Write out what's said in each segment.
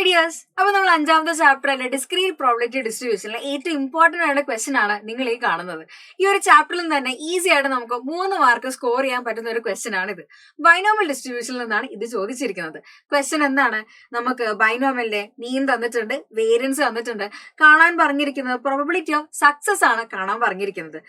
Dears, അപ്പൊ നമ്മൾ അഞ്ചാമത്തെ ചാപ്റ്ററിലെ ഡിസ്ക്രീറ്റ് പ്രോബബിലിറ്റി ഡിസ്ട്രിബ്യൂഷനിലെ ഏറ്റവും ഇമ്പോർട്ടന്റ് ആയിട്ടുള്ള ക്വസ്റ്റൻ ആണ് നിങ്ങൾ ഈ കാണുന്നത്. ഈ ഒരു ചാപ്റ്ററിൽ തന്നെ ഈസി ആയിട്ട് നമുക്ക് 3 മാർക്ക് സ്കോർ ചെയ്യാൻ പറ്റുന്ന ഒരു ക്വസ്റ്റൻ ആണ് ഇത്. ബൈനോമിയൽ ഡിസ്ട്രിബ്യൂഷനിൽ നിന്നാണ് ഇത് ചോദിച്ചിരിക്കുന്നത്. ക്വസ്റ്റൻ എന്താണ്? നമുക്ക് ബൈനോമിയലിന്റെ മീൻ തന്നിട്ടുണ്ട്, വേരിയൻസ് തന്നിട്ടുണ്ട്, കാണാൻ പറഞ്ഞിരിക്കുന്നത് പ്രോബബിലിറ്റി ഓഫ് സക്സസ് ആണ് കാണാൻ പറഞ്ഞിരിക്കുന്നത്.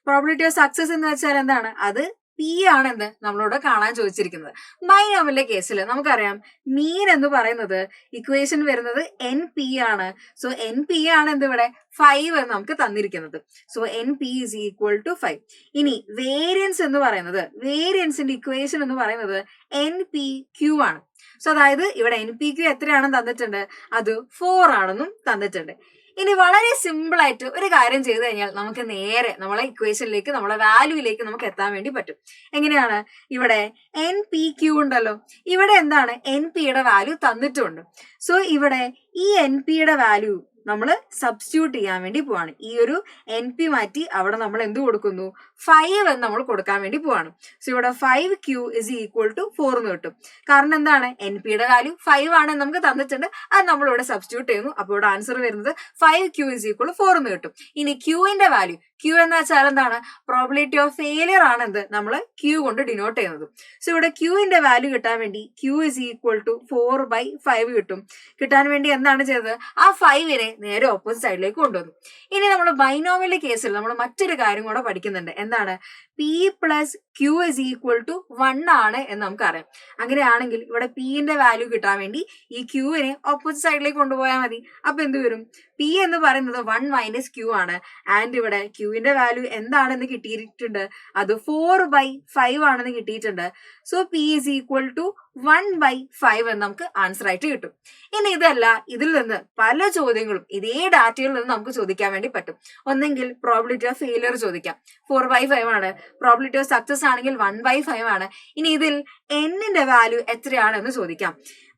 പ്രോബബിലിറ്റി ഓഫ് സക്സസ് എന്ന് വെച്ചാൽ എന്താണ്? അത് പി ആണെന്ന് നമ്മളോട് കാണാൻ ചോദിച്ചിരിക്കുന്നത്. ബൈനോമിയലിന്റെ കേസിൽ നമുക്കറിയാം മീൻ എന്ന് പറയുന്നത് ഇക്വേഷൻ വരുന്നത് എൻ പി ആണ്. സോ എൻ പി ആണ് എന്ത് ഇവിടെ 5 എന്ന് നമുക്ക് തന്നിരിക്കുന്നത്. So N P is equal to 5. ഇനി വേരിയൻസ് എന്ന് പറയുന്നത്, വേരിയൻസിന്റെ ഇക്വേഷൻ എന്ന് പറയുന്നത് എൻ പി ക്യൂ ആണ്. സോ അതായത് ഇവിടെ എൻ പി ക്യൂ എത്രയാണെന്ന് തന്നിട്ടുണ്ട്? അത് 4 ആണെന്നും തന്നിട്ടുണ്ട്. ഇനി വളരെ സിമ്പിൾ ആയിട്ട് ഒരു കാര്യം ചെയ്തു കഴിഞ്ഞാൽ നമുക്ക് നേരെ നമ്മളെ ഇക്വേഷനിലേക്ക്, നമ്മളെ വാല്യൂയിലേക്ക് നമുക്ക് എത്താൻ വേണ്ടി പറ്റും. എങ്ങനെയാണ്? ഇവിടെ എൻ പി ക്യൂ ഉണ്ടല്ലോ, ഇവിടെ എന്താണ്? എൻ പിയുടെ വാല്യൂ തന്നിട്ടുണ്ട്. സോ ഇവിടെ ഈ എൻ പിയുടെ വാല്യൂ നമ്മൾ സബ്സ്റ്റിറ്റ്യൂട്ട് ചെയ്യാൻ വേണ്ടി പോവാണ്. ഈ ഒരു എൻ പി മാറ്റി അവിടെ നമ്മൾ എന്ത് കൊടുക്കുന്നു? 5 എന്ന് നമ്മൾ കൊടുക്കാൻ വേണ്ടി പോവാണ്. സോ ഇവിടെ 5q ഇസ് ഈക്വൽ ടു 4 എന്ന് കിട്ടും. കാരണം എന്താണ്? എൻ പിയുടെ വാല്യൂ 5 ആണ് നമുക്ക് തന്നിട്ടുണ്ട്, അത് നമ്മൾ ഇവിടെ സബ്സ്റ്റിറ്റ്യൂട്ട് ചെയ്യുന്നു. അപ്പോൾ ഇവിടെ ആൻസർ വരുന്നത് 5q ഇസ് ഈക്വൽ ടു 4 എന്ന് കിട്ടും. ഇനി ക്യൂവിന്റെ വാല്യൂ, ക്യൂ എന്ന് വെച്ചാൽ എന്താണ്? പ്രോബബിലിറ്റി ഓഫ് ഫെയിലിയർ ആണ് എന്ത് നമ്മൾ ക്യൂ കൊണ്ട് ഡിനോട്ട് ചെയ്യുന്നത്. സോ ഇവിടെ ക്യൂവിന്റെ വാല്യൂ കിട്ടാൻ വേണ്ടി q ഇസ് ഈക്വൽ ടു 4/5 കിട്ടും. കിട്ടാൻ വേണ്ടി എന്താണ് ചെയ്തത്? ആ 5നെ നേരെ ഓപ്പോസിറ്റ് സൈഡിലേക്ക് കൊണ്ടുവന്നു. ഇനി നമ്മൾ ബൈനോമിയലിന്റെ കേസിൽ നമ്മൾ മറ്റൊരു കാര്യം കൂടെ പഠിക്കുന്നുണ്ട്. എന്താണ്? P plus Q is equal to 1 ആണ് എന്ന് നമുക്കറിയാം. അങ്ങനെയാണെങ്കിൽ ഇവിടെ പിന്റെ വാല്യൂ കിട്ടാൻ വേണ്ടി ഈ ക്യൂവിനെ ഓപ്പോസിറ്റ് സൈഡിലേക്ക് കൊണ്ടുപോയാൽ മതി. അപ്പൊ എന്ത് വരും? പി എന്ന് പറയുന്നത് 1 മൈനസ് ക്യൂ ആണ്. ആൻഡ് ഇവിടെ ക്യൂവിന്റെ വാല്യൂ എന്താണെന്ന് കിട്ടിയിട്ടുണ്ട്? അത് 4/5 ആണെന്ന് കിട്ടിയിട്ടുണ്ട്. So P is equal to 1/5 എന്ന് നമുക്ക് ആൻസർ ആയിട്ട് കിട്ടും. ഇനി ഇതല്ല, ഇതിൽ നിന്ന് പല ചോദ്യങ്ങളും ഇതേ ഡാറ്റയിൽ നിന്ന് നമുക്ക് ചോദിക്കാൻ വേണ്ടി പറ്റും. ഒന്നെങ്കിൽ പ്രോബബിലിറ്റി ഓഫ് ഫെയിലിയർ ചോദിക്കാം, 4/5 ആണ്. പ്രോബബിലിറ്റി ഓഫ് സക്സസ് ആണെങ്കിൽ 1/5 ആണ്. ഇനി ഇതിൽ എന്നിന്റെ വാല്യൂ എത്രയാണെന്ന് ചോദിക്കാം.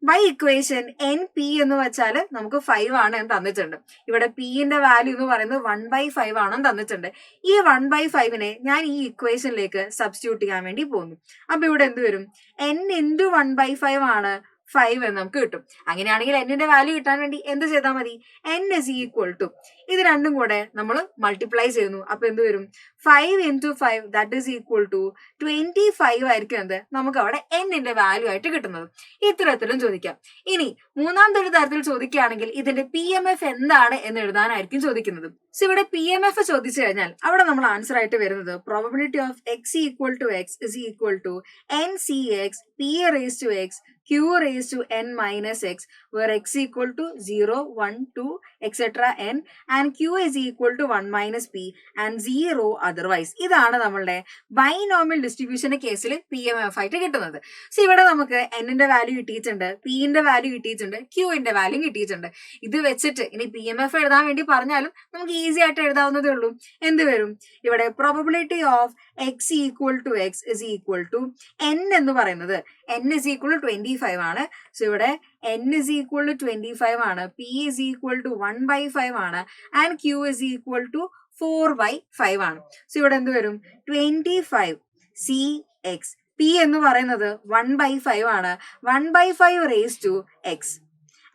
ബൈ ഇക്വേഷൻ എൻ പി എന്ന് വെച്ചാൽ നമുക്ക് 5 ആണ് എന്ന് തന്നിട്ടുണ്ട്. ഇവിടെ പിന്റെ വാല്യൂ എന്ന് പറയുന്നത് 1/5 ആണെന്ന് തന്നിട്ടുണ്ട്. ഈ 1/5നെ ഞാൻ ഈ ഇക്വേഷനിലേക്ക് സബ്സ്റ്റിറ്റ്യൂട്ട് ചെയ്യാൻ വേണ്ടി പോകുന്നു. അപ്പൊ ഇവിടെ എന്ത് വരും? n ഇൻറ്റു 1/5 ആണ് 5 എന്ന് നമുക്ക് കിട്ടും. അങ്ങനെയാണെങ്കിൽ എന്നിന്റെ വാല്യൂ കിട്ടാൻ വേണ്ടി എന്ത് ചെയ്താൽ മതി? n ഇസ് ഈക്വൽ ടു ഇത് രണ്ടും കൂടെ നമ്മൾ മൾട്ടിപ്ലൈ ചെയ്യുന്നു. അപ്പൊ എന്ത് വരും? 5 into 5 that is equal to 25 ആയിരിക്കും എന്ത് നമുക്ക് അവിടെ എന്നിന്റെ വാല്യൂ ആയിട്ട് കിട്ടുന്നത്. ഇത്തരത്തിലും ചോദിക്കാം. ഇനി മൂന്നാമത്തെ ഒരു തരത്തിൽ ചോദിക്കുകയാണെങ്കിൽ ഇതിന്റെ പി എം എഫ് എന്താണ് എന്ന് എഴുതാനായിരിക്കും ചോദിക്കുന്നത്. സോ ഇവിടെ പി എം എഫ് ചോദിച്ചു കഴിഞ്ഞാൽ അവിടെ നമ്മൾ ആൻസർ ആയിട്ട് വരുന്നത് probability of X equal to X is equal to N C X P raise to X q raised to n minus x, where x equal to 0, 1, 2, etc. n and q is equal to 1 minus p and 0 otherwise. ഇതാണ് നമ്മളുടെ binomial ഡിസ്ട്രിബ്യൂഷന്റെ കേസിൽ P M F ആയിട്ട് കിട്ടുന്നത്. So ഇവിടെ നമുക്ക് എന്നിന്റെ value കിട്ടിയിട്ടുണ്ട്, പിന്റെ വാല്യൂ കിട്ടിയിട്ടുണ്ട്, ക്യൂവിന്റെ വാല്യൂ കിട്ടിയിട്ടുണ്ട്. ഇത് വെച്ചിട്ട് ഇനി പി എം എഫ് എഴുതാൻ വേണ്ടി പറഞ്ഞാലും നമുക്ക് ഈസി ആയിട്ട് എഴുതാവുന്നതേ ഉള്ളൂ. എന്ത് വരും? ഇവിടെ probability of X equal to X is equal to n എന്ന് പറയുന്നത് n ഇസ് ഈക്വൽ ടു 25 ആണ്. സോ ഇവിടെ n ഇസ് ഈക്വൽ ടു 25 ആണ്, p ഇസ് ഈക്വൽ ടു 1/5 ആണ്, and q is equal to 4/5 ആണ്. സോ ഇവിടെ എന്ത് വരും? 25 cx, p എന്ന് പറയുന്നത് 1/5 ആണ്, 1/5 raise to x.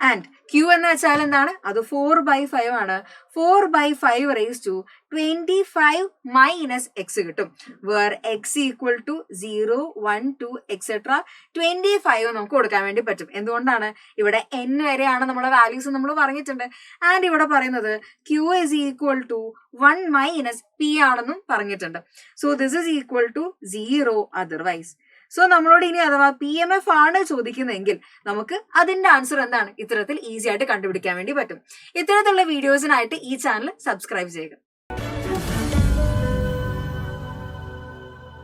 And Q എന്ന് വെച്ചാൽ എന്താണ്? അത് 4/5 ആണ്, 4/5 റേസ് ടു 25 മൈനസ് എക്സ് കിട്ടും. Where X equal to 0, 1, 2 etcetera 25 നമുക്ക് കൊടുക്കാൻ വേണ്ടി പറ്റും. എന്തുകൊണ്ടാണ്? ഇവിടെ n വരെയാണ് നമ്മളെ വാല്യൂസ് നമ്മൾ പറഞ്ഞിട്ടുണ്ട്. ആൻഡ് ഇവിടെ പറയുന്നത് Q is equal to 1 minus P ആണെന്നും പറഞ്ഞിട്ടുണ്ട്. So this is equal to 0 otherwise. So നമ്മളോട് ഇനി അഥവാ പി എം എഫ് ആണ് ചോദിക്കുന്നതെങ്കിൽ നമുക്ക് അതിന്റെ ആൻസർ എന്താണ് ഇത്തരത്തിൽ ഈസി ആയിട്ട് കണ്ടുപിടിക്കാൻ വേണ്ടി പറ്റും. ഇത്തരത്തിലുള്ള വീഡിയോസിനായിട്ട് ഈ ചാനൽ സബ്സ്ക്രൈബ് ചെയ്യുക.